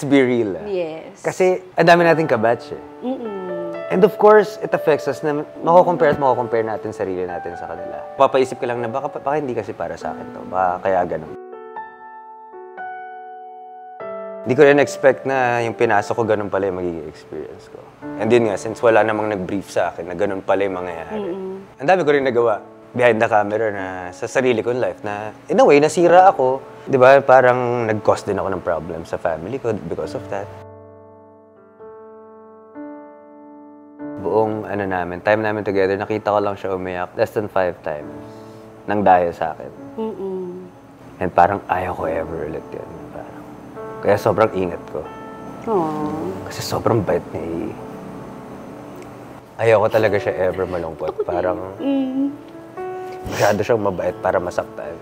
Let's be real. Yes. Kasi ang dami nating kabatch eh. And of course, it affects us na mako-compare natin sarili natin sa kanila. Papaisip ka lang na baka hindi kasi para sa akin to. Baka kaya ganun. Hindi ko rin expect na yung pinasok ko ganun pala yung magiging experience ko. And yun nga, since wala namang nag-brief sa akin na ganun pala yung mangyayari. Ang dami ko rin nagawa behind the camera na sa sarili kong life na in a way, nasira ako. Di ba? Parang nag-cause din ako ng problem sa family ko because of that. Buong time namin together, nakita ko lang siya umiyak less than 5 times nang dahil sa akin. And parang ayaw ko ever ulit yun. Parang, kaya sobrang ingat ko. Kasi sobrang bait niya. Ayaw ko talaga siya ever malungkot. Parang masyado siyang mabait para masaktan.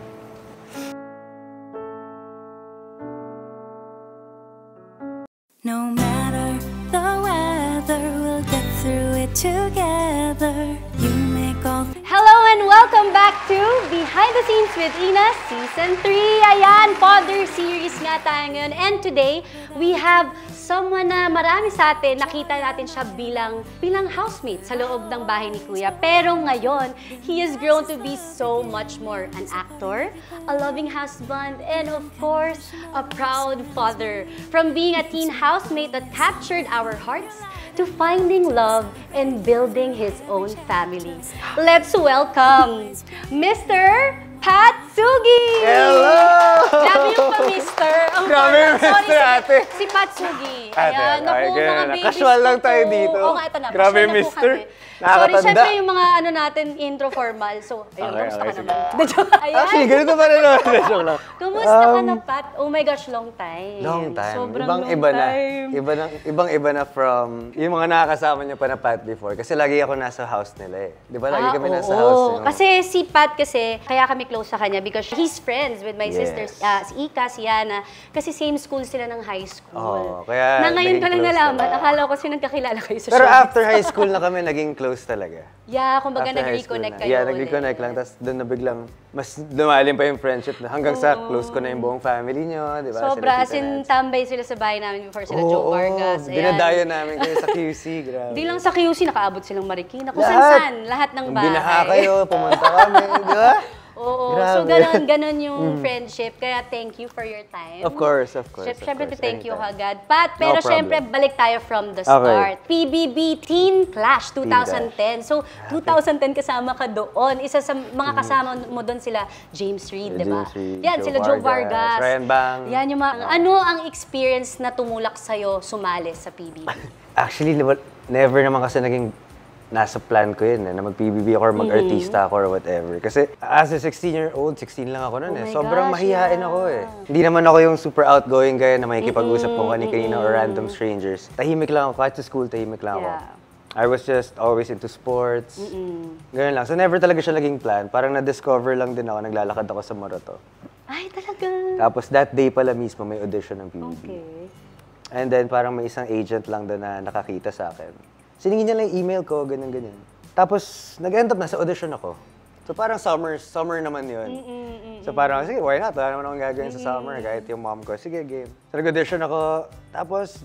No matter the weather, we'll get through it together. You make all. Hello and welcome back to Behind the Scenes with Ina Season 3. Ayan, Father Series nga tayo ngayon. And today, we have someone na marami sa atin, nakita natin siya bilang housemate sa loob ng bahay ni Kuya. Pero ngayon, he has grown to be so much more an actor, a loving husband, and of course, a proud father. From being a teen housemate that captured our hearts, to finding love and building his own family. Let's welcome Mr. Pat Sugi! Hello! Grabe yung pa-Mr. Grabe yung Mr. ate. Si Pat Sugi. Ate, Ayan, naku, mga babies. Casual lang tayo ko. dito. Oo nga, ito na. Grabe Casual na po Mr. kami. Sorry, Nakakatanda. syempre yung mga natin, intro formal. So, ayun, kamusta ka sige. naman? Ayan. Actually, ganito pa rin naman. Joke lang. Kamusta ka na, Pat? Oh my gosh, long time. Long time. Sobrang Ibang-iba long na. time. Ibang-iba na from yung mga nakakasama niya pa na Pat before. Kasi lagi ako nasa house nila eh. Di ba? Lagi kami nasa house. Yung... Kasi si Pat kaya kami close sa kanya because he's friends with my sisters, si Ika, si Yana. Kasi same school sila ng high school. Kaya na ngayon ka lang naging close nalaman, talaga. akala ko kasi nagkakilala kayo sa Pero showbiz. after high school na kami, naging close talaga. Yeah, kumbaga After high school nag-reconnect na. kayo Yeah, nag-reconnect lang. Tapos doon na biglang, mas lumalim pa yung friendship na hanggang sa close ko na yung buong family nyo, di ba? Sobra, Sila as tita in, Nats. tambay sila sa bahay namin before sila Joe Vargas. Ayan. Dinadayo namin kayo sa QC, grabe. Di lang sa QC, nakaabot silang Marikina. Kung Lahat. saan, lahat ng bahay. Binaha kayo, pumunta kami, di ba? Oo, Grabe. so ganun yung friendship. Kaya thank you for your time. Of course. Siyempre, thank you Anytime. agad. Pat, pero No problem. siyempre, balik tayo from the start. PBB Teen Clash 2010. So, 2010 kasama ka doon. Isa sa mga kasama mo doon sila, James Reid, di ba? James Reid, Yan, sila Joe Vargas. Ryan Bang. Yan yung mga, ano ang experience na tumulak sa'yo sumali sa PBB? Actually, never naman kasi naging nasa plan ko yun, na mag-PBB ako or mag-artista ako or whatever. Kasi as a 16-year-old, 16 lang ako noon Oh my Sobrang gosh, mahihain ako eh. Hindi naman ako yung super outgoing guy na makikipag-usap kung kanina or random strangers. Tahimik lang ako. Kahit sa school, tahimik lang ako. I was just always into sports. Ganun lang. So never talaga siya naging plan. Parang na-discover lang din ako. Naglalakad ako sa Morato. Ay, talaga? Tapos that day pala mismo may audition ng PBB. Okay. And then parang may isang agent lang doon na nakakita sa akin. Siningin niya lang yung email ko, ganyan-ganyan. Tapos nag-end up na sa audition ako. So parang summer naman yun. So parang, sige, why not? Wala naman akong gagawin sa summer. Kahit yung mom ko, sige, game. So nag-audition ako. Tapos,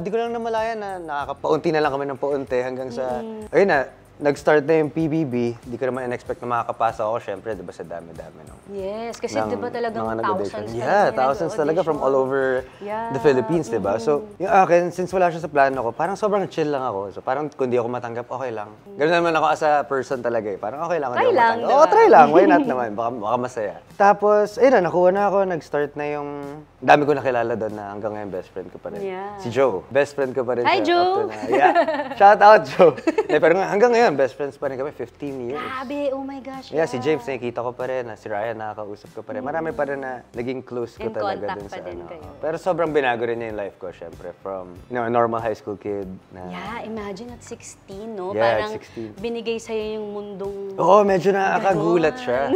di ko lang namalayan na nakakapaunti na lang kami ng paunti hanggang sa, ayun na, nag-start na yung PBB. Di ko naman in-expect na makakapasa ako, syempre, di ba sa dami-dami, no? Yes, kasi di ba talagang mga thousands nag-audition. Yeah, thousands talaga from all over the Philippines, di ba? So, yung akin, since wala siya sa plano ko, parang sobrang chill lang ako. So, parang kung di ako matanggap, okay lang. Ganun naman ako as a person talaga eh. Parang okay lang kung di ako matanggap. diba? Oo, try lang. Why not naman? Baka masaya. Tapos, ayun na, nakuha na ako. Nag-start na yung... Dami ko nakilala doon na hanggang ngayon best friend ko pa rin. Yeah. Si Joe. Best friend ko pa rin Hi, siya. Joe! Up to na. Yeah. Shout out, Joe. Pero hanggang ngayon, best friends pa rin kami. 15 years. Grabe, oh my gosh. Yeah, si James nakikita ko pa rin, si Ryan nakakausap ko pa rin. Marami pa rin na naging close ko In talaga contact dun pa sa din ano. kayo. Pero sobrang binago rin niya yung life ko, syempre. From, a normal high school kid na... Yeah, imagine at 16, no? Yeah, Parang at 16. binigay sa'yo yung mundong... Oo, medyo nakakagulat siya.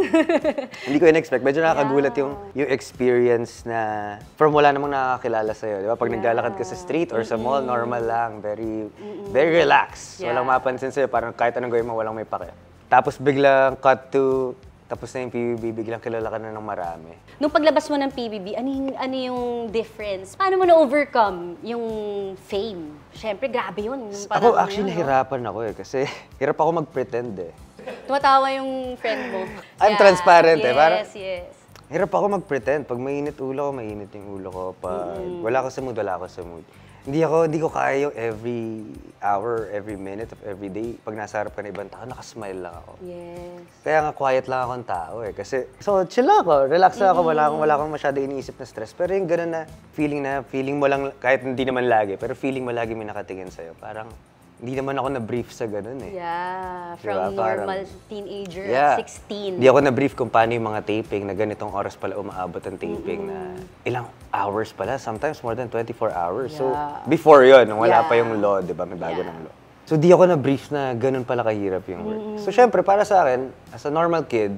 Hindi ko in-expect. Medyo nakakagulat yung experience na from wala namang nakakilala sa'yo. Di ba? Pag naglalakad ka sa street or sa mall, normal lang. Very relaxed. Yeah. Walang mapansin sa'yo. Parang kahit anong gawin mo, walang may pake. Tapos biglang cut to tapos na yung PBB, biglang kilala ka na ng marami. Nung paglabas mo ng PBB, ano yung difference? Paano mo na-overcome yung fame? Siyempre, grabe yun. Ako, actually, nahirapan ako eh. Kasi hirap ako mag-pretend eh. Tumatawa yung friend mo. I'm transparent eh. Yes, yes. Hirap ako mag-pretend. Pag mainit ulo ko, mainit yung ulo ko. Pag wala ko sa mood, wala ko sa mood. Hindi ko kaya yung every hour, every minute of every day. Pag nasa harap ka ng ibang tao, nakasmile lang ako. Yes. Kaya nga quiet lang akong tao eh. Kasi, so chill lang ako, relax lang ako, wala akong masyado iniisip na stress. Pero yung gano'n na feeling mo lang, kahit hindi naman lagi, pero feeling mo lagi may nakatingin sa'yo. Parang, hindi naman ako na-brief sa gano'n eh. Yeah, from Diba? normal teenager at 16. Hindi ako na-brief kung paano yung mga taping na ganitong oras pala umaabot ang taping na ilang hours pala, sometimes more than 24 hours. So, before yon nung wala pa yung law, di ba? May bago ng law. So, di ako na-brief na ganun pala kahirap yung work. So, syempre, para sa akin, as a normal kid,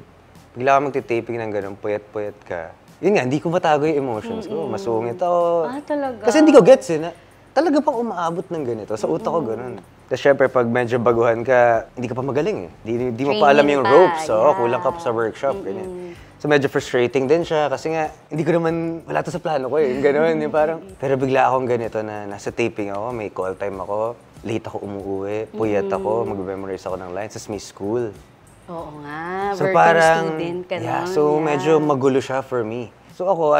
bigla ka magtitaping ng ganun, puyat-puyat ka. Yun nga, hindi ko matago yung emotions ko. Masungit ako. Talaga? Kasi hindi ko gets eh, na talaga pang umaabot ng ganito. Sa utak ko ganun. Tapos syempre, pag medyo baguhan ka, hindi ka pa magaling eh. Di mo pa alam yung ropes. So, kulang ka pa sa workshop. Ganyan. So, medyo frustrating din siya. Kasi nga, hindi ko naman, wala to sa plano ko eh. Ganun, yung parang. Pero bigla akong ganito na nasa taping ako, may call time ako, late ako umuwi, puyat ako, mag-memorize ako ng lines, tapos may school. Oo nga, So, working student ka yeah, nun. so medyo magulo siya for me. So ako,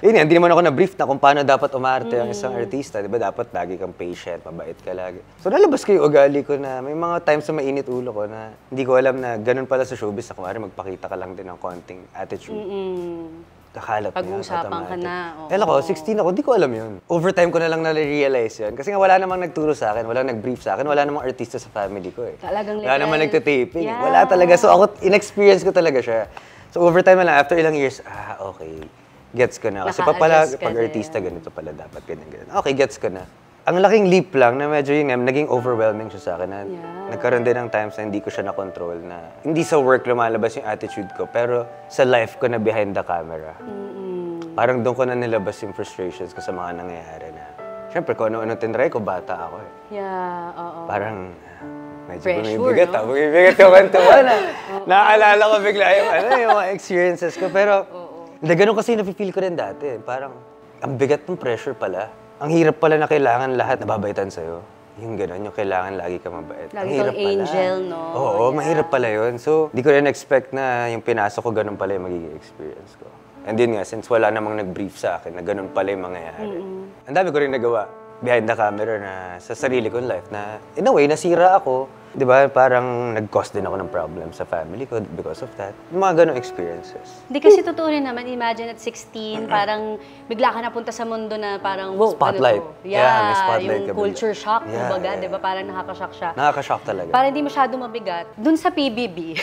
yun yan, hindi naman ako na-brief na kung paano dapat umarte ang isang artista. Di ba dapat lagi kang patient, mabait ka lagi. So nalabas ko yung ugali ko na may mga times na mainit ulo ko na hindi ko alam na ganun pala sa showbiz na kumari magpakita ka lang din ng konting attitude. Kakalat Pag-uusapan ka na. Kaya ako, 16 ako, di ko alam yun. Overtime ko na lang na-realize yun. Kasi nga wala namang nagturo sa akin, wala nag-brief sa akin, wala namang artista sa family ko eh. Talagang wala namang nagtitaping. Yeah. Wala talaga. So ako, in-experience ko talaga siya. So overtime na lang, after ilang years, okay. Gets ko na. Kasi Naka-adjust ka pag din. artista, ganito pala dapat, ganyan. Okay, gets ko na. Ang laking leap lang na medyo yun, naging overwhelming siya sa akin. Na nagkaroon din ng times na hindi ko siya na-control na hindi sa work lumalabas yung attitude ko, pero sa life ko na behind the camera. Parang doon ko na nilabas yung frustrations ko sa mga nangyayari na. Siyempre, kung ano-ano tinry ko, bata ako eh. Yeah, oo. Parang medyo Pressure, bumibigat, no? bumibigat yung kantuwa na. Naaalala ko bigla yung mga experiences ko. Pero, hindi, ganun kasi nafe-feel ko rin dati. Parang, ang bigat ng pressure pala. Ang hirap pala na kailangan lahat nababaitan sa'yo. Yung gano'n, yung kailangan lagi ka mabait. Lagi ang hirap kang angel, no? Oo, mahirap pala yun. So, di ko rin expect na yung pinasok ko, ganun pala yung magiging experience ko. And yun nga, since wala namang nag-brief sa akin na ganun pala yung mangyayari. Ang dami ko rin nagawa behind the camera na sa sarili kong life na, in a way, nasira ako. Di ba? Parang nag-cause din ako ng problem sa family ko because of that. Yung mga ganong experiences. Hindi kasi totoo rin naman, imagine at 16, parang bigla ka napunta sa mundo na parang, wow, Spotlight. ano to? Yeah, may spotlight yung ka bigla. culture shock, Yeah, kumbaga, yeah. di ba? Parang nakaka-shock siya. Nakaka-shock talaga. Para hindi masyado mabigat. Dun sa PBB,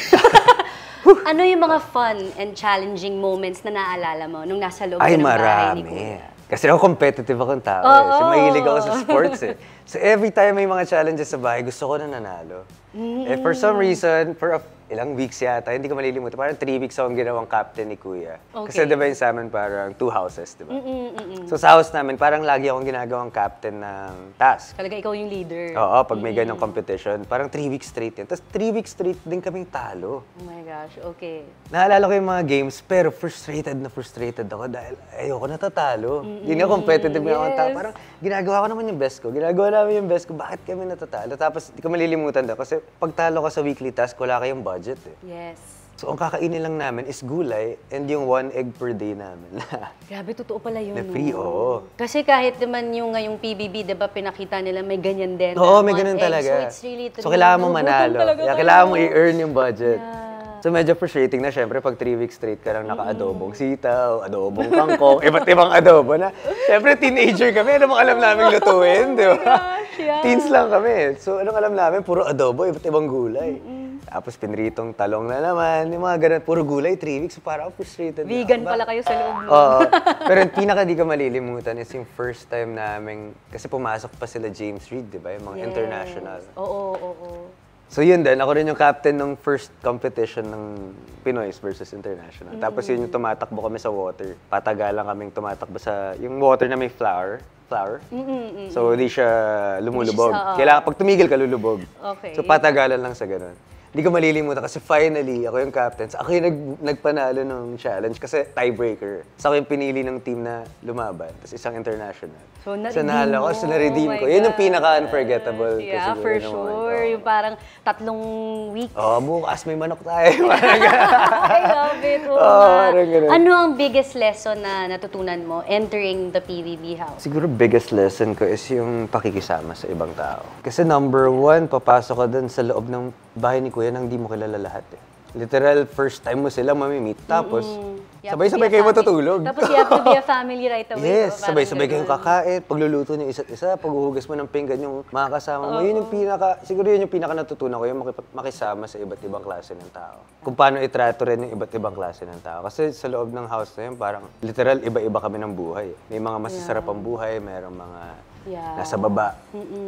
ano yung mga fun and challenging moments na naalala mo nung nasa loob ka Ay, ng bahay ni marami. Kuya? Kasi ako competitive akong tao eh. Oo. So, mahilig ako sa sports eh. So every time may mga challenges sa bahay, gusto ko na nanalo. Eh for some reason, ilang weeks yata, hindi ko malilimutan. Parang 3 weeks akong ginawang captain ni Kuya. Kasi Okay. diba yung sa amin parang 2 houses, diba? So sa house namin, parang lagi akong ginagawang captain ng task. Talaga ikaw yung leader. Oo, pag may ganong competition, parang 3 weeks straight yan. Tapos 3 weeks straight din kaming talo. Oh my gosh, okay. Naalala ko yung mga games, pero frustrated ako dahil ayoko natatalo. Hindi na competitive na akong tao. Parang ginagawa ko naman yung best ko. Ginagawa namin yung best ko. Bakit kami natatalo? Tapos di ko malilimutan daw. Kasi pag talo ka sa weekly task, wala kayong budget eh. Yes. So ang kakainin lang namin is gulay and yung 1 egg per day namin. Grabe, totoo pala yun. Na free, no? oo. Kasi kahit naman yung ngayong PBB, di ba, pinakita nila may ganyan din. Oo, na may 1 ganun egg. talaga. So it's really So kailangan mo manalo. Talaga Kailangan mo i-earn yung budget. Yeah. So medyo frustrating na syempre pag 3 weeks straight ka lang naka-adobong sitaw, adobong kangkong, iba't ibang adobo na. Syempre teenager kami, ano bang alam namin lutuin, di ba? yeah. Teens lang kami. So anong alam namin, puro adobo, iba't ibang gulay. Tapos pinritong talong na naman, yung mga ganun, puro gulay, 3 weeks, so parang frustrated na Vegan ako. pala kayo sa loob mo. Oo. Pero yung pinaka di ko malilimutan is yung first time namin, kasi pumasok pa sila James Reid, di ba? Yung mga international. Oo. So yun din, ako rin yung captain ng first competition ng Pinoys versus International. Tapos yun yung tumatakbo kami sa water. Patagalan kaming tumatakbo sa, yung water na may flower. So di siya lumulubog. Hindi siya Kailangan, pag tumigil ka, lulubog. Okay. So patagalan lang sa ganun. Hindi ko malilimutan kasi finally, ako yung captain. Ako yung nagpanalo ng challenge kasi tiebreaker. So ako yung pinili ng team na lumaban. Tapos isang international. So, na-redeem nahala ko, mo. so na-redeem Oh ko. my Yun yung God. pinaka-unforgettable. ko Yeah, siguro for naman. sure. Yung parang 3 weeks. Bukas may manok tayo. I love it. Oo Oo, nga. parang ganun. Ano ang biggest lesson na natutunan mo entering the PBB house? Siguro biggest lesson ko is yung pakikisama sa ibang tao. Kasi number 1, papasok ka dun sa loob ng bahay ni Kuya nang di mo kilala lahat eh. Literal, first time mo sila mamimit. Tapos, You have to sabay-sabay be a kayo family. matutulog. Tapos you have to be a family right away. Yes, no? Parang sabay-sabay kayong ganun. kakain, pagluluto niyo isa't isa, paghuhugas mo ng pinggan yung mga kasama mo. Yun yung siguro yun yung pinaka natutunan ko, yung makisama sa iba't ibang klase ng tao. Kung paano itrato rin yung iba't ibang klase ng tao. Kasi sa loob ng house na yun, parang literal iba-iba kami ng buhay. May mga masasarap ang buhay, mayroong mga nasa baba,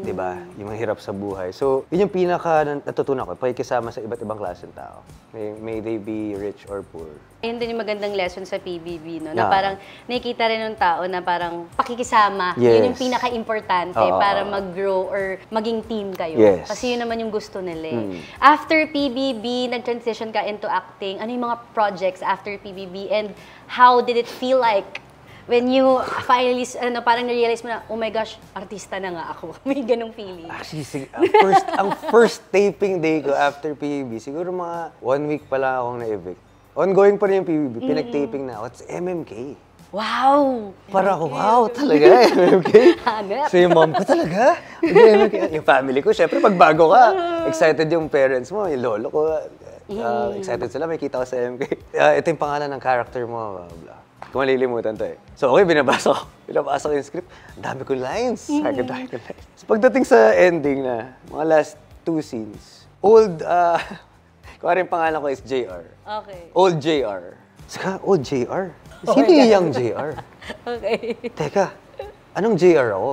di ba? Yung mga hirap sa buhay. So, yun yung pinaka natutunan ko, pakikisama sa iba't ibang klase ng tao. May they be rich or poor. Ayun din yung magandang lesson sa PBB, no? Na Yeah. parang nakikita rin ng tao na parang pakikisama. Yes. Yun yung pinaka-importante para mag-grow or maging team kayo. Yes. Kasi yun naman yung gusto nila eh. After PBB, nag-transition ka into acting. Ano yung mga projects after PBB and how did it feel like when you finally, parang na-realize mo na, oh my gosh, artista na nga ako. May ganong feeling. Actually, ang first taping day ko after PBB, siguro mga 1 week pa lang akong na-evict. Ongoing pa rin yung PBB, pinag-taping na ako. It's MMK. Wow! Para ako, wow, talaga, MMK. Hanep. So yung mom ko talaga, MMK. Yung family ko, syempre, pag bago ka, excited yung parents mo, yung lolo ko, excited sila, may kita ko sa MMK. Ito yung pangalan ng character mo, blah, blah. Kung malilimutan to eh. So okay, binabasa ko yung script. Ang dami kong lines. Dami kong lines. So, pagdating sa ending na, mga last 2 scenes, old, kung yung pangalan ko is JR. Okay. Old JR. Saka, old JR? Sino yung young JR? Okay. Teka, anong JR ako?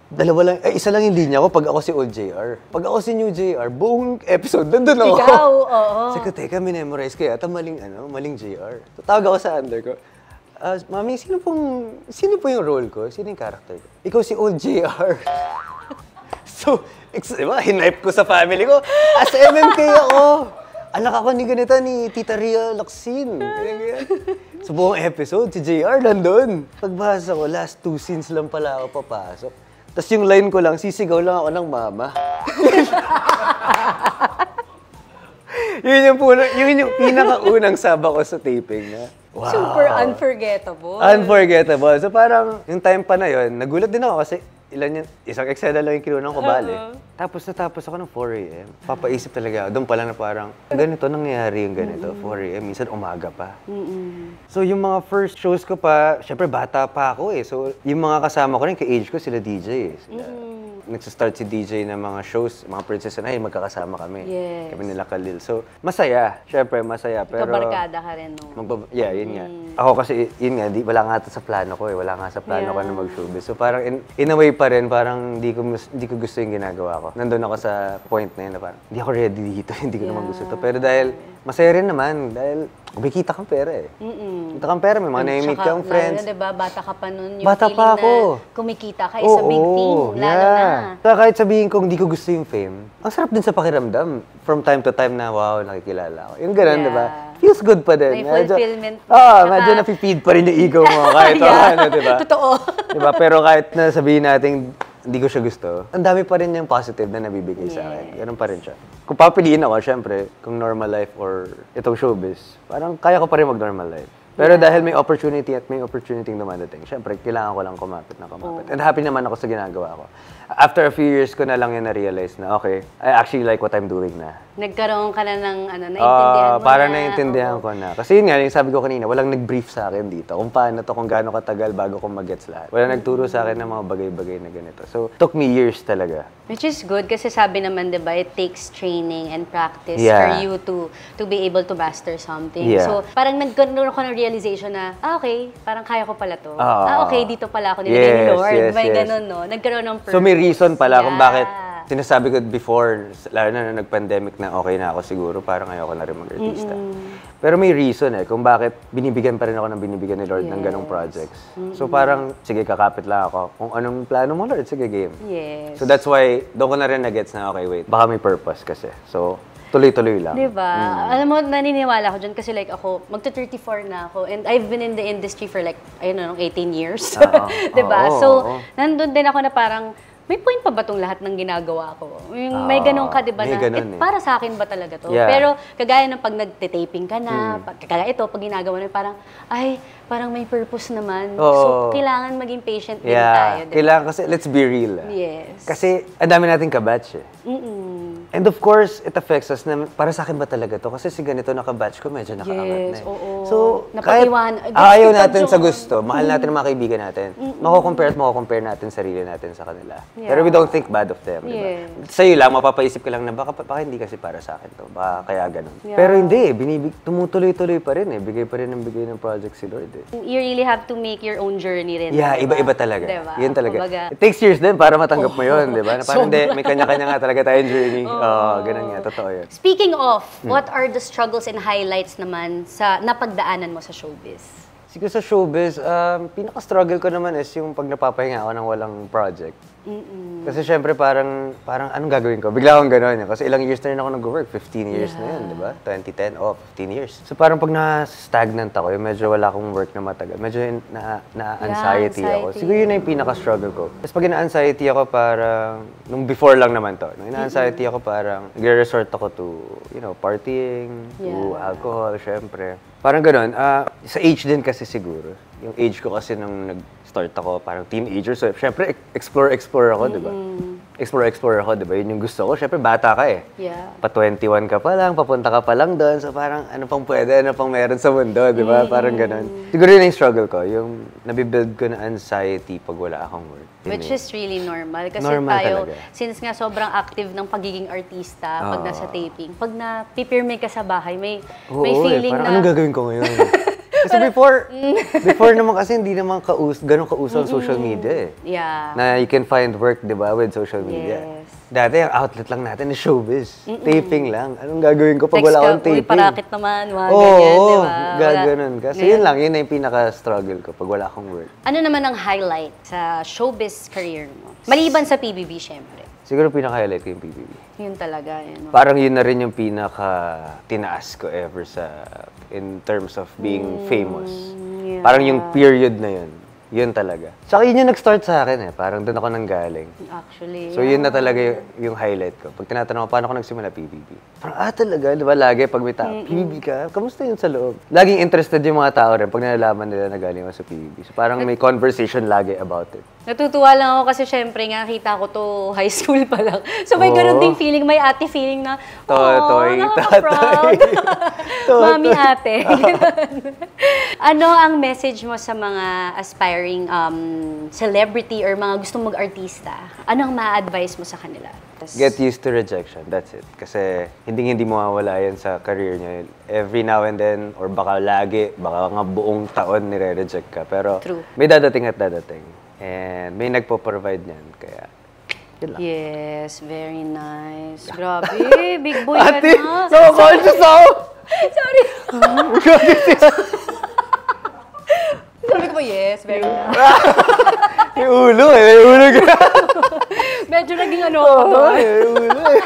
Dalawa lang, isa lang yung linya ko pag ako si old JR. Pag ako si new JR, buong episode, nandun ako. Ikaw, oo. Sabi ko, teka, minemorize ko yata maling JR. So, tawag ako sa under ko. Mami, sino po yung role ko? Sino yung character ko? Ikaw si old JR. So, diba, hinipe ko sa family ko. As MMK ako. Anak ako ni ganito ni Tita Ria Locsin. Ganyan. So, buong episode, si JR nandun. Pagbasa ko, last 2 scenes lang pala ako papasok. Tapos yung line ko lang, sisigaw lang ako ng mama. yun yung pinakaunang saba ko sa taping na. Wow. Super unforgettable. Unforgettable. So parang, yung time pa na yun, nagulat din ako kasi isang eksena lang yung kinuha ng kabali. Tapos natapos ako ng 4 a.m. Papaisip talaga ako. Doon pala na parang, ganito nangyayari yung ganito. 4 a.m. Minsan umaga pa. So yung mga first shows ko pa, syempre bata pa ako eh. So yung mga kasama ko rin, ka-age ko, sila DJ eh. Nagsastart si DJ ng mga shows, mga Princess and I, magkakasama kami. Yes. Kami nila Khalil. So masaya. Syempre masaya. Pero Kabarkada ka rin, no? yeah, yun nga. Ako kasi, yun nga, wala nga ito sa plano ko eh. Wala nga sa plano ko na mag-showbiz. So parang in a way pa rin, parang hindi ko gusto yung ginagawa ko. Nandun ako sa point na yun na parang, hindi ako ready dito, hindi ko naman gusto ito. Pero dahil, masaya rin naman, dahil kumikita kang pera eh. Kumikita kang pera, may mga na-meet kang friends. Lalo na, diba, bata ka pa nun, yung Bata feeling pa ako. na kumikita ka is a big thing. Lalo na. So, kahit sabihin kong hindi ko gusto yung fame, ang sarap din sa pakiramdam. From time to time na, wow, nakikilala ako. Yung ganun, Yeah. diba? Feels good pa din. May fulfillment. Medyo napipid pa rin yung ego mo kahit ano, diba? Totoo. Diba? Pero kahit na sabihin natin, hindi ko siya gusto, ang dami pa rin yung positive na nabibigay sa akin. Ganun pa rin siya. Kung papiliin ako, syempre, kung normal life or itong showbiz, parang kaya ko pa rin mag-normal life. Pero dahil may opportunity at may opportunity dumadating, syempre, kailangan ko lang kumapit na kumapit. And happy naman ako sa ginagawa ko. After a few years ko na lang yun na-realize na, okay, I actually like what I'm doing na. Nagkaroon ka na ng, naintindihan mo Parang na. naiintindihan ko na. Kasi yun nga, yung sabi ko kanina, walang nag-brief sa akin dito kung paano to, kung gaano katagal bago ko mag-gets lahat. Walang nagturo sa akin ng mga bagay-bagay na ganito. So, took me years talaga. Which is good kasi sabi naman, di ba, it takes training and practice Yeah. for you to be able to master something. Yeah. So, parang nagkaroon ko ng realization na, okay, parang kaya ko pala to. Okay, dito pala ako nilagay ni Yes, Lord. yes, May yes. ganun, no? Nagkaroon ng purpose. So may reason pala kung Yeah. bakit sinasabi ko before, lalo na nung nag-pandemic na okay na ako siguro, parang ayoko na rin mag-artista. Pero may reason kung bakit binibigyan pa rin ako ng binibigyan ni Lord ng ganong projects. So parang, sige, kakapit lang ako. Kung anong plano mo, Lord, sige, game. Yes. So that's why, doon ko na rin na-gets na, okay, wait, baka may purpose kasi. So, tuloy-tuloy lang. Diba? Alam mo, naniniwala ko dyan kasi like ako, magta-34 na ako and I've been in the industry for like, I don't know, 18 years. Diba? So, nandun din ako na parang, may point pa ba itong lahat ng ginagawa ko? Yung may ganun ka, di ba, na, para sa akin ba talaga to? Yeah. Pero, kagaya ng pag nagtitaping ka na, kagaya ito, pag ginagawa na, parang, ay, parang may purpose naman. So, kailangan maging patient din tayo. Diba? Kailangan kasi, let's be real. Yes. Kasi, ang dami nating kabatch eh. And of course, it affects us na, para sa akin ba talaga to? Kasi si ganito nakabatch ko, medyo nakaangat na eh. So, kahit ayaw natin sa gusto, mahal natin ang mga kaibigan natin, mako-compare at mako-compare natin sarili natin sa kanila. Pero we don't think bad of them, diba? Sa'yo lang, mapapaisip ka lang na baka hindi kasi para sa akin to, baka kaya ganun. Pero hindi, tumutuloy-tuloy pa rin eh, bigay pa rin ng bigay ng project si Lord eh. You really have to make your own journey rin. Yeah, diba? iba-iba talaga. Diba? Yun talaga. Kumbaga, it takes years din para matanggap mo yun, di ba? Parang hindi, may kanya-kanya nga talaga tayong journey. Ganun nga, totoo yun. Speaking of, what are the struggles and highlights naman sa napagdaanan mo sa showbiz? Siguro sa showbiz, pinaka-struggle ko naman is yung pag napapahinga ako ng walang project. Kasi syempre parang anong gagawin ko? Bigla akong gano'n. Kasi ilang years na rin ako nag-work. 15 years na yun, di ba? 2010, 15 years. So parang pag na-stagnant ako, yung medyo wala akong work na matagal, medyo na-anxiety ako. Siguro yun na yung pinaka-struggle ko. Tapos pag na-anxiety ako parang, nung before lang naman to, nung na-anxiety ako parang, nagre-resort ako to, partying, to alcohol, syempre. Parang gano'n. Sa age din kasi siguro. Yung age ko kasi nung nag-start ako, parang teenager. So, syempre, explore ako, di ba? Explore ako, di ba? Yun yung gusto ko. Syempre, bata ka eh. Yeah. Pa 21 ka pa lang, papunta ka pa lang doon. So, parang ano pang pwede, ano pang meron sa mundo, di ba? Parang gano'n. Siguro yun yung struggle ko. Yung nabibuild ko na anxiety pag wala akong work. Which is really normal. Kasi normal tayo, talaga. Since nga sobrang active ng pagiging artista, pag nasa taping, pag napipirme ka sa bahay, may feeling parang na... anong gagawin ko ngayon? Kasi before naman kasi hindi naman ganun kauso ang social media eh. Yeah. Na you can find work, di ba, with social media. Yes. Dati, ang outlet lang natin is showbiz. Taping lang. Anong gagawin ko pag wala akong taping? Uy, parakit naman, mga ganyan, di ba? Gaganon. Kasi yun lang, yun na yung pinaka-struggle ko pag wala akong work. Ano naman ang highlight sa showbiz career mo? Maliban sa PBB, syempre. Siguro pinaka-highlight ko yung PBB. Yun talaga, yun. Parang yun na rin yung pinaka-tinaas ko ever in terms of being famous. Yeah. Parang yung period na yun. Yun talaga. Tsaka yun yung nag-start sa akin eh. Parang doon ako nanggaling. Actually, So yun na talaga yung highlight ko. Pag tinatanong ko, paano ako nagsimula PBB? Parang, talaga, di ba? Lagi pag may tao, PBB ka? Kamusta yun sa loob? Laging interested yung mga tao rin pag nalalaman nila na galing ako sa PBB. So parang may conversation lagi about it. Natutuwa lang ako kasi syempre nga nakita ko to high school pa lang. So may ganun ding feeling, may ate feeling na, nakaka-proud. Mami ate. Ano ang message mo sa mga aspiring celebrity or mga gustong mag-artista? Ano ang ma-advise mo sa kanila? Get used to rejection, that's it. Kasi hindi mawawala yan sa career niya. Every now and then, or baka lagi, baka nga buong taon nire-reject ka. Pero may dadating at dadating. And may nagpo-provide niyan, kaya yun lang. Yes, very nice. Grabe, big boy ka Ate, na. so conscious ako! Sorry. Sabi ko ba, yes, very nice. May ulo eh, may ulo ka. Medyo naging ano ako to. May ulo eh.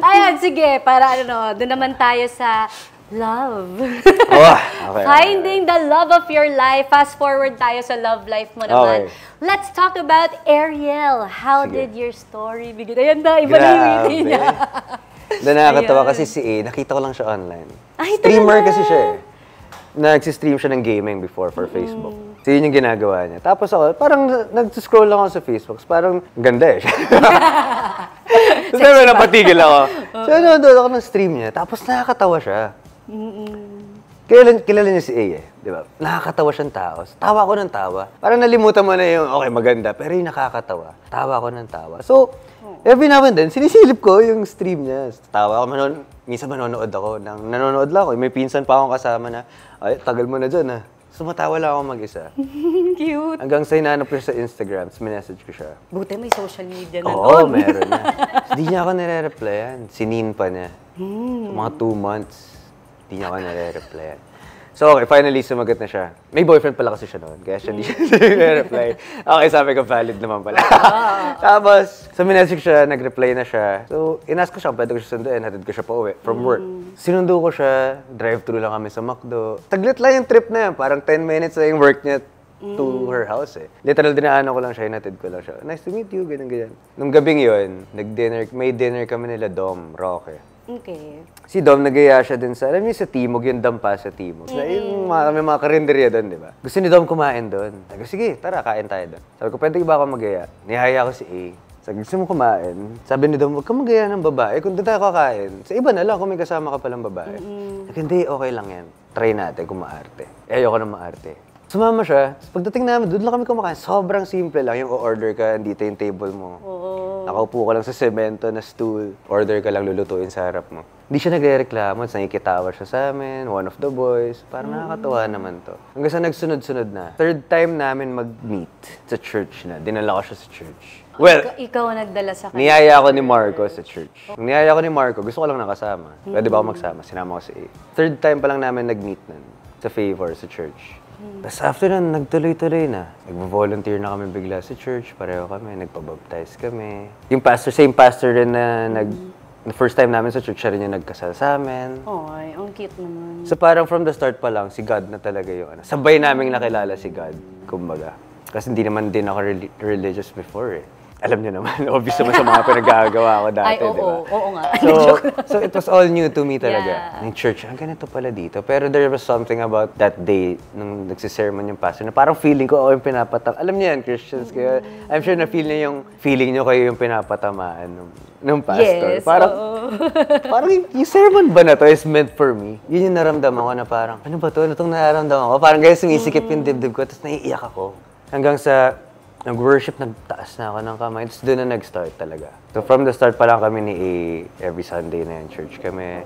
Ayan, sige, para doon naman tayo sa love. Okay. Finding the love of your life. Fast forward tayo sa love life mo naman. Okay. Let's talk about Ariel. How did your story begin? Ayan na, iba na yung ngiti niya. Nakakatawa kasi si A, nakita ko lang siya online. Ay, Streamer talaga? kasi siya eh. Nag-stream siya ng gaming before for Facebook. So yun yung ginagawa niya. Tapos ako, parang nag-scroll lang ako sa Facebook. Parang ganda eh. Tapos naman napatigil ako. So nanonood ako ng stream niya. Tapos nakakatawa siya. Kilala niya si A eh. Di ba? Nakakatawa siyang tao. Tawa ko ng tawa. Parang nalimutan mo na yung, okay, maganda. Pero yung nakakatawa. Tawa ko ng tawa. So, every now and then, sinisilip ko yung stream niya. Tawa ako. Minsan manonood ako. Nanonood lang ako. May pinsan pa akong kasama na, ay, tagal mo na dyan ah. Sumatawa lang ako mag-isa. Cute. Hanggang sa hinanap ko siya sa Instagram, minessage ko siya. Buti may social media na Oo, doon. meron na. Hindi niya ako nire-replyan. Sinin pa niya. Mga 2 months, hindi niya ako nire-replyan. So, okay, finally, sumagot na siya. May boyfriend pala kasi siya noon, kaya siya hindi siya reply. Okay, sabi ko, valid naman pala. Tapos, sa minessage siya, nag-reply na siya. So, inask ko siya, pwede ko siya sunduin, hatid ko siya pa uwi from work. Sinundo ko siya, drive-thru lang kami sa McDo. Taglit lang yung trip na yan, parang 10 minutes na yung work niya to her house eh. Literal, dinaanan ko lang siya, hinatid ko lang siya. Nice to meet you, ganyan. Nung gabing yun, may dinner kami nila Dom, Roque. Okay. Si Dom, nagaya siya din sa, alam niyo sa Timog, yung dampa sa Timog. Na yung mga karinderya doon, di ba? Gusto ni Dom kumain doon. Sabi ko, sige, tara, kain tayo doon. Sabi ko, pwede ba ako magaya? Nihaya ko si A. Sabi, gusto mo kumain? Sabi ni Dom, huwag ka magaya ng babae. Kung doon tayo kakain, sa iba na lang kung may kasama ka palang babae. Sabi, hindi, okay lang yan. Try natin kung maarte. Ayoko na maarte. Sumama siya. Pagdating namin, doon lang kami kumakain. Sobrang simple lang. Yung o-order ka, dito yung table mo. Nakaupo ka lang sa semento na stool. Order ka lang, lulutuin sa harap mo. Hindi siya nagre-reklamo. Nakikitawa siya sa amin. One of the boys. Parang nakakatawa naman to. Hanggang sa nagsunod-sunod na. Third time namin mag-meet sa church na. Dinala ko siya sa church. Well, Ikaw ang nagdala sa kanya. niyaya ako ni Marco sa church. Nung niyaya ko ni Marco, gusto ko lang nakasama. Pwede ba ako magsama? Sinama ko si A. Third time pa lang namin nag-meet nun. Sa Favor, sa church. Tapos after nun, nagtuloy-tuloy na. Nag-volunteer na kami bigla sa church. Pareho kami, nagpabaptize kami. Yung pastor, same pastor rin na the first time namin sa church, siya rin yung nagkasal sa amin. Ay, ang cute naman. So parang from the start pa lang, si God na talaga yung ano. Sabay naming nakilala si God, kumbaga. Kasi hindi naman din ako religious before eh. Alam niyo naman, obvious naman sa mga pinagagawa ko dati, di ba? Oo nga. So it was all new to me talaga. Yeah. Yung church, ang ganito pala dito. Pero there was something about that day, nung nagsisermon yung pastor, na parang feeling ko, yung pinapatama. Alam niyo yan, Christians kayo. I'm sure na feel niyo yung feeling niyo kayo yung pinapatamaan nung pastor. Yes, Parang yung sermon ba na to is meant for me? Yun yung naramdaman ko na parang, ano ba to? Ano itong nararamdaman ko? Parang gaya sumisikip yung dibdib ko, tapos naiiyak ako. Hanggang sa nag-worship, nagtaas na ako ng kamay. Tapos doon na nag-start talaga. So from the start pa lang kami ni A, every Sunday na yung church kami.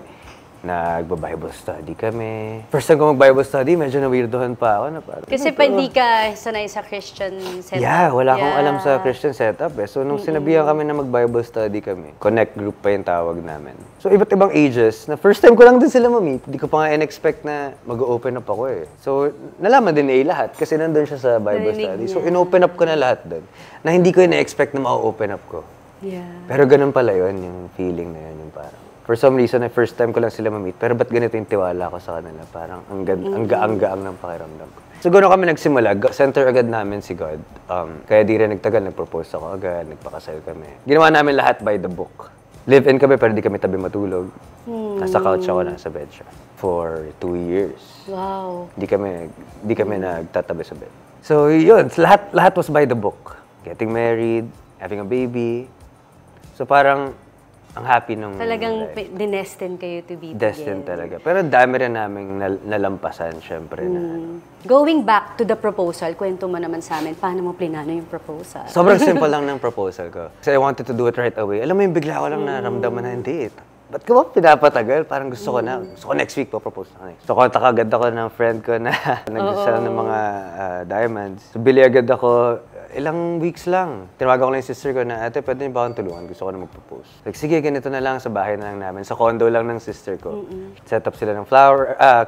Nagba-Bible study kami. First time ko mag-Bible study, medyo na-weirdohan pa ako. Na parang, Kasi pa hindi ka sanay sa Christian setup. yeah, wala akong alam sa Christian setup eh. So nung sinabihan kami na mag-Bible study kami, connect group pa yung tawag namin. So iba't ibang ages, na first time ko lang din sila ma-meet. Hindi ko pa nga in-expect na mag-open up ako eh. So nalaman din ni A lahat kasi nandun siya sa Bible study. So in-open up ko na lahat doon. Na hindi ko in-expect na ma-open up ko. Yeah. Pero ganun pala yun, yung feeling na yun, yung parang. For some reason, first time ko lang sila ma-meet, pero ba't ganito yung tiwala ko sa kanila? Parang ang gaang-gaang ng pakiramdam ko. So, gano'n kami nagsimula. Center agad namin si God. Kaya di rin nagtagal, nag-propose ako agad, nagpakasal kami. Ginawa namin lahat by the book. Live-in kami, pero di kami tabi matulog. Nasa couch ako, nasa bed siya. For 2 years. Wow. Di kami nagtatabi sa bed. So, yun. Lahat was by the book. Getting married, having a baby. So, parang ang happy nung Talagang life. dinestined kayo to be Destined together. talaga. Pero dami rin naming nalampasan, syempre. Na, Going back to the proposal, kwento mo naman sa amin, paano mo plinano yung proposal? sobrang simple lang ng proposal ko. Kasi I wanted to do it right away. Alam mo yung bigla ko lang naramdaman na hindi. Ba't ko ba pinapatagal? Parang gusto ko na. Gusto ko next week propose na next. So, kontak agad ako ng friend ko na nag-sell ng mga diamonds. So, bili agad ako. Ilang weeks lang. Tinawagan ko lang yung sister ko na, ate, pwede niyo ba akong tulungan? Gusto ko na mag-propose. Like, sige, ganito na lang. Sa bahay na lang namin. Sa condo lang ng sister ko. Set up sila ng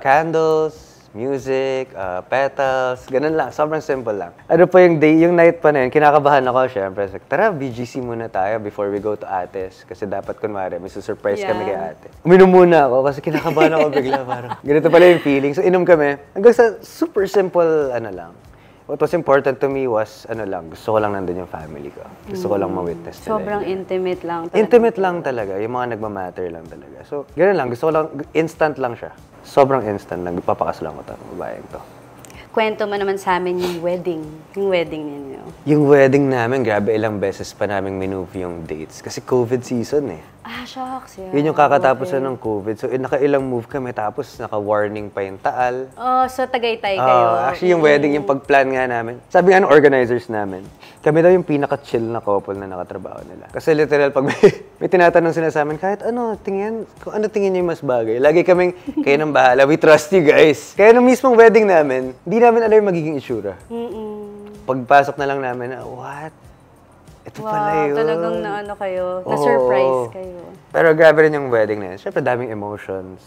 candles, music, petals, ganun lang. Sobrang simple lang. Ano pa yung day, yung night pa na yun, kinakabahan ako, syempre. Like, tara, BGC muna tayo before we go to Ates. Kasi dapat, kunwari, may surprise kami kay ate. Uminom muna ako kasi kinakabahan ako bigla. Parang, ganito pala yung feeling. So, inom kami. Hanggang sa super simple, ano lang. What was important to me was, gusto ko lang nandun yung family ko. Gusto ko lang ma-witness nila. Sobrang intimate lang. Intimate lang talaga. Yung mga nagmamatter lang talaga. So, gano'n lang. Gusto ko lang, instant lang siya. Sobrang instant lang. Papakasal lang ko ito, babaeng to. Kwento mo naman sa amin yung wedding. Yung wedding ninyo. Yung wedding namin, grabe ilang beses pa namin minove yung dates. Kasi COVID season eh. Ah, shocks. Yeah. Yun yung kakatapos na ng COVID. So, nakailang move kami. Tapos, naka-warning pa yung Taal. Oh, so Tagaytay kayo. Actually, yung wedding, yung pag-plan nga namin. Sabi nga ng organizers namin, kami daw yung pinaka-chill na couple na nakatrabaho nila. Kasi literal, pag may tinatanong sila sa amin, kahit kung ano tingin niyo yung mas bagay. Lagi kaming, kayo nang bahala, we trust you guys. Kaya nung mismong wedding namin, hindi namin alam yung magiging itsura. Pagpasok na lang namin, what? ito pala yun. Talagang naano kayo, na-surprise kayo. Pero grabe rin yung wedding na yun. Siyempre, daming emotions.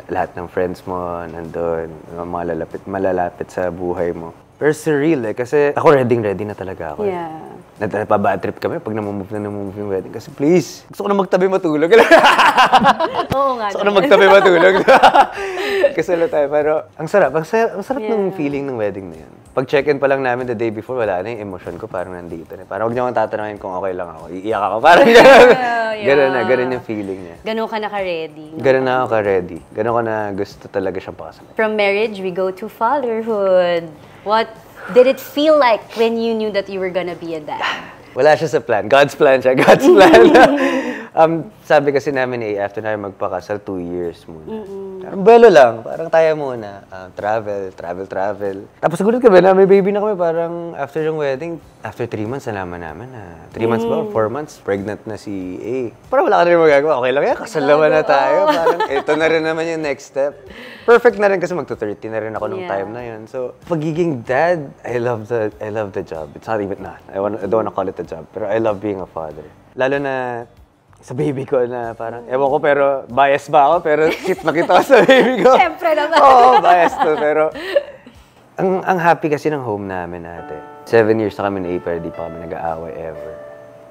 Lahat ng friends mo nandun, mga malalapit sa buhay mo. Pero surreal kasi ako ready na talaga ako. Yeah. Nagpa-bad trip kami pag namumove yung wedding. Kasi please, gusto ko na magtabi matulog. Oo nga. Gusto ko na magtabi matulog. Kasala tayo. Pero ang sarap ng feeling ng wedding na yun. Pag check-in pa lang namin the day before, wala na yung emotion ko. Parang nandito na. Parang huwag niyo akong tatanungin kung okay lang ako. Iiyak ako. Parang gano'n. Gano'n yung feeling niya. Gano'n ka naka-ready. No? Gano'n na ako ka-ready. Gano'n ko na gusto talaga siyang pakasama. From marriage, we go to fatherhood. What did it feel like when you knew that you were gonna be a dad? Wala siya sa plan. God's plan siya. God's plan. Sabi kasi namin after namin magpakasal, 2 years muna. Belo lang. Parang tayo muna. Travel. Tapos nagulat kami na may baby na kami. Parang after yung wedding, after 3 months, nalaman namin na 3 months ba? 4 months, pregnant na si A. Parang wala ka na rin magagawa. Okay lang yan. Kasal naman na tayo. Parang ito na rin naman yung next step. Perfect na rin kasi magto-30 na rin ako nung time na yun. So, pagiging dad, I love the job. It's not even not. I don't wanna call it a job. Pero I love being a father. Lalo na sa baby ko na parang, ewan ko pero bias ba ako? Pero cute na kita ko sa baby ko. Siyempre naman. Oo, bias to. Pero ang happy kasi ng home namin ate. 7 years na kami na pero di pa kami nag-aaway ever.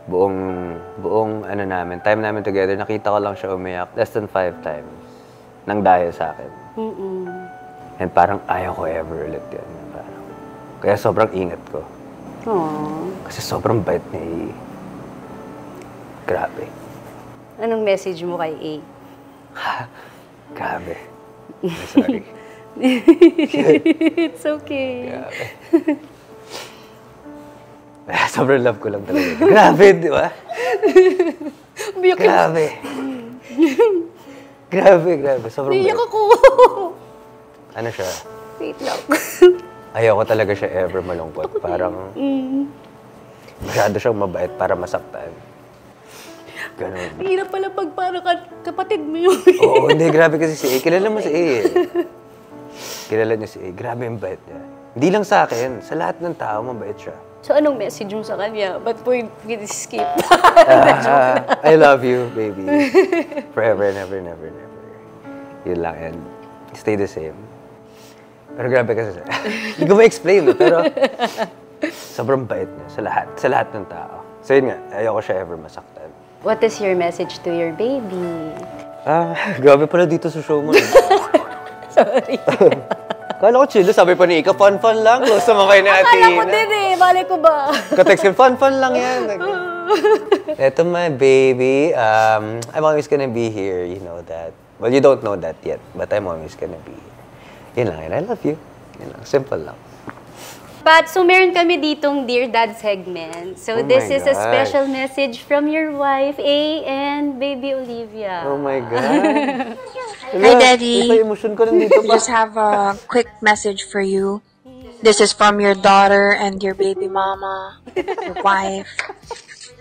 Buong ano namin, time namin together, nakita ko lang siya umiyak less than 5 times nang dahil sa akin. And parang ayaw ko ever ulit yun. Parang, kaya sobrang ingat ko. Aww. Kasi sobrang bait ni Grabe. Anong message mo kay A? Grabe. Sorry. It's okay. Grabe. Sobrang love ko lang talaga. Grabe, di ba? Grabe. Grabe. Sobrang bait. Iyak ako. Ano siya? Wait lang. Ayoko talaga siya ever malungkot. Parang masyado siyang mabait para masaktan. Ganun. Hirap pala pag parang kapatid mo yun. Oo, hindi. Grabe kasi si A. Kilala mo si A eh. Kilala niya si A. Grabe yung bait niya. Hindi lang sa akin. Sa lahat ng tao, mabait siya. So, anong message mo sa kanya? Ba't po skip? I love you, baby. Forever, never. Yun lang. And stay the same. Pero grabe kasi siya. Hindi ko ma-explain, pero sobrang bait niya sa lahat ng tao. So yun nga, ayoko siya ever masaktan. What is your message to your baby? Grabe pala dito sa show mo. Sorry. Kala ko chill, sabi pa ni Ika, fun lang. Close naman kayo ni Ate Akala ko Ina. din eh, balik ko ba? Ka-text ko, fun lang yan. Eto my baby, I'm always gonna be here, you know that. Well, you don't know that yet, but I'm always gonna be here. Yun lang, and I love you. Yun lang, simple lang. But, so meron kami ditong Dear Dad segment. So Oh this my is a gosh. special message from your wife, A, and baby Olivia. Oh my God. Hi, Daddy. May emotion ko nandito pa. Just have a quick message for you. This is from your daughter and your baby mama, your wife.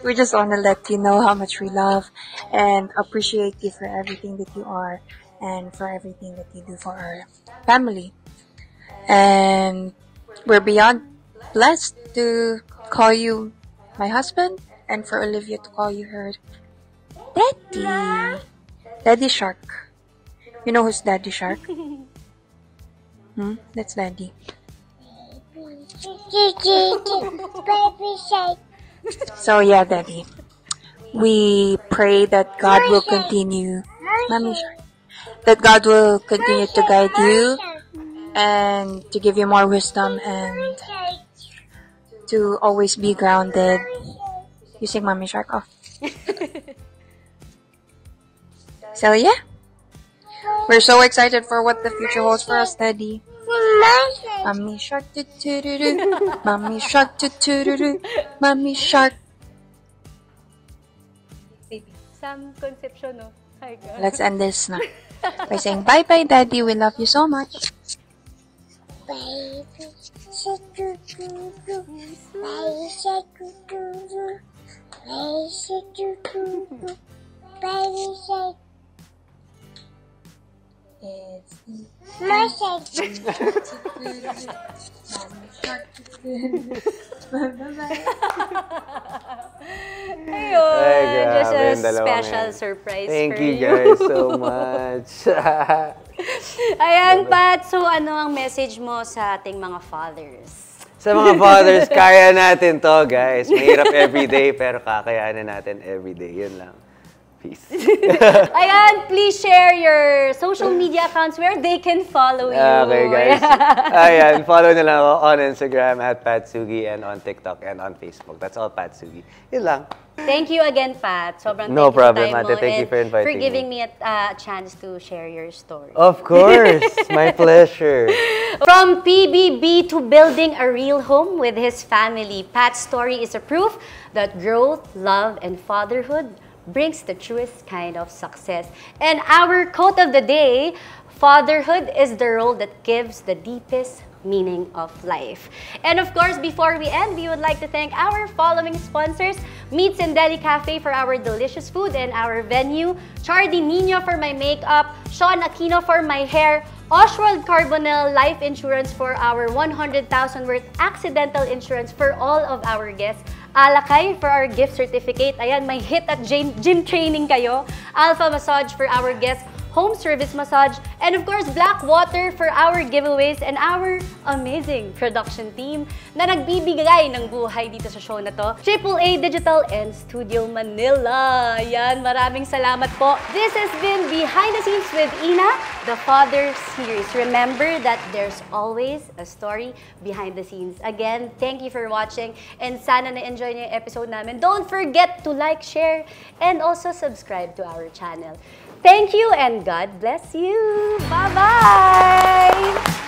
We just want to let you know how much we love and appreciate you for everything that you are and for everything that you do for our family. And we're beyond blessed to call you my husband and for Olivia to call you her Daddy. Daddy Shark. You know who's Daddy Shark? That's Daddy. So yeah, Daddy. We pray that God will continue, Mommy Shark, that God will continue to guide you and to give you more wisdom and to always be grounded. You sing Mommy Shark off. So yeah. We're so excited for what the future holds for us, Daddy. Mommy Shark, do-do-do-do. Mommy Shark, do-do-do-do. Mommy Shark. Sam Concepcion, no? Hi, God. Let's end this now by saying bye-bye, Daddy. We love you so much. Baby shark doo doo doo, baby shark doo doo doo, baby shark doo doo doo, baby shark. It's Message. Ayun, Ay, just a grabe, yung dalawang special yan. surprise Thank for you you. guys so much. Ayan, Pat. So, ano ang message mo sa ating mga fathers? Sa mga fathers, kaya natin to, guys. Mahirap everyday, pero kakayanin natin everyday. Yun lang. Peace. Ayan, please share your social media accounts where they can follow you. Okay, guys. Ayan, follow na lang ako on Instagram at Patsugi and on TikTok and on Facebook. That's all, Patsugi. Yun lang. Thank you again, Pat. Sobrang No thank you problem, sa time Ate. mo Thank you and for inviting for giving me. me a chance to share your story. Of course. My pleasure. From PBB to building a real home with his family, Pat's story is a proof that growth, love, and fatherhood brings the truest kind of success. And our quote of the day, fatherhood is the role that gives the deepest meaning of life. And of course, before we end, we would like to thank our following sponsors: Meats and Deli Cafe for our delicious food and our venue, Chardy Nino for my makeup, Sean Aquino for my hair, Oswald Carbonell Life Insurance for our 100,000 worth accidental insurance for all of our guests, Alakay for our gift certificate. Ayan, may hit at gym training kayo. Alpha Massage for our guests, home service massage, and of course, Blackwater for our giveaways and our amazing production team na nagbibigay ng buhay dito sa show na to. AAA Digital and Studio Manila. Ayan, maraming salamat po. This has been Behind the Scenes with Ina, the Father Series. Remember that there's always a story behind the scenes. Again, thank you for watching and sana na-enjoy niyo yung episode namin. Don't forget to like, share, and also subscribe to our channel. Thank you and God bless you. Bye-bye!